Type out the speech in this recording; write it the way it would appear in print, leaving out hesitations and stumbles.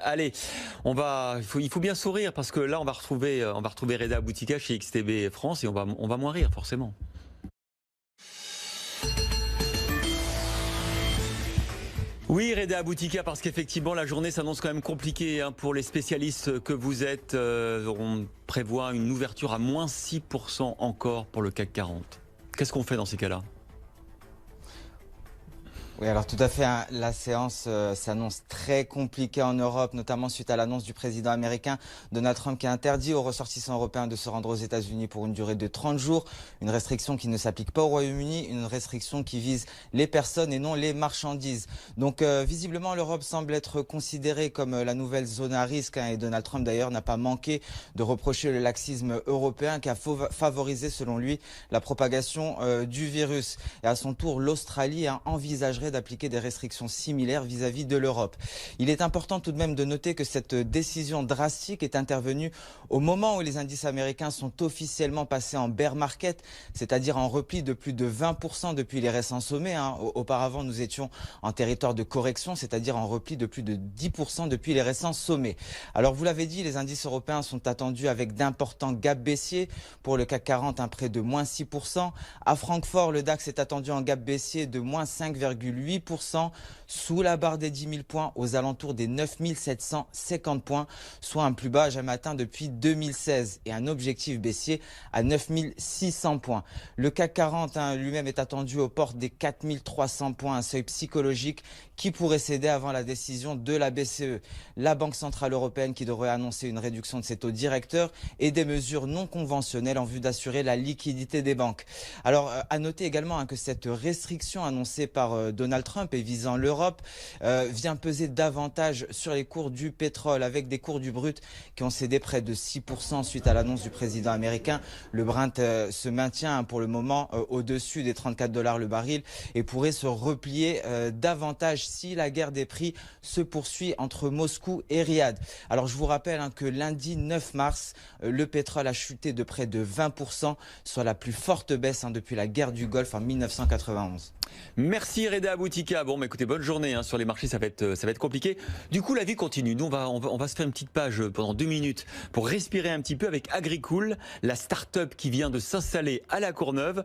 Allez, il faut bien sourire parce que là, on va retrouver Reda Boutika chez XTB France et on va moins rire forcément. Oui, Reda Boutika, parce qu'effectivement, la journée s'annonce quand même compliquée pour les spécialistes que vous êtes. On prévoit une ouverture à moins 6% encore pour le CAC 40. Qu'est-ce qu'on fait dans ces cas-là ? Oui, alors tout à fait, hein. La séance s'annonce très compliquée en Europe, notamment suite à l'annonce du président américain Donald Trump qui a interdit aux ressortissants européens de se rendre aux États-Unis pour une durée de 30 jours. Une restriction qui ne s'applique pas au Royaume-Uni, une restriction qui vise les personnes et non les marchandises. Donc visiblement, l'Europe semble être considérée comme la nouvelle zone à risque, hein, et Donald Trump d'ailleurs n'a pas manqué de reprocher le laxisme européen qui a favorisé, selon lui, la propagation du virus. Et à son tour, l'Australie envisagerait d'appliquer des restrictions similaires vis-à-vis de l'Europe. Il est important tout de même de noter que cette décision drastique est intervenue au moment où les indices américains sont officiellement passés en bear market, c'est-à-dire en repli de plus de 20% depuis les récents sommets. Auparavant, nous étions en territoire de correction, c'est-à-dire en repli de plus de 10% depuis les récents sommets. Alors vous l'avez dit, les indices européens sont attendus avec d'importants gaps baissiers. Pour le CAC 40, un prêt de moins 6%. À Francfort, le DAX est attendu en gap baissier de moins 5,8%, sous la barre des 10 000 points, aux alentours des 9 750 points, soit un plus bas jamais atteint depuis 2016 et un objectif baissier à 9 600 points. Le CAC 40 lui-même est attendu aux portes des 4 300 points, un seuil psychologique qui pourrait céder avant la décision de la BCE. La Banque Centrale Européenne qui devrait annoncer une réduction de ses taux directeurs et des mesures non conventionnelles en vue d'assurer la liquidité des banques. Alors, à noter également que cette restriction annoncée par Donald Trump et visant l'Europe vient peser davantage sur les cours du pétrole, avec des cours du brut qui ont cédé près de 6% suite à l'annonce du président américain. Le Brent se maintient pour le moment au-dessus des 34 $ le baril et pourrait se replier davantage si la guerre des prix se poursuit entre Moscou et Riyad. Alors je vous rappelle que lundi 9 mars, le pétrole a chuté de près de 20%, soit la plus forte baisse depuis la guerre du Golfe en 1991. Merci Reda Boutika. Bon, écoutez, bonne journée sur les marchés, ça va être compliqué. Du coup, la vie continue. Nous, on va se faire une petite page pendant 2 minutes pour respirer un petit peu avec Agricool, la start-up qui vient de s'installer à La Courneuve.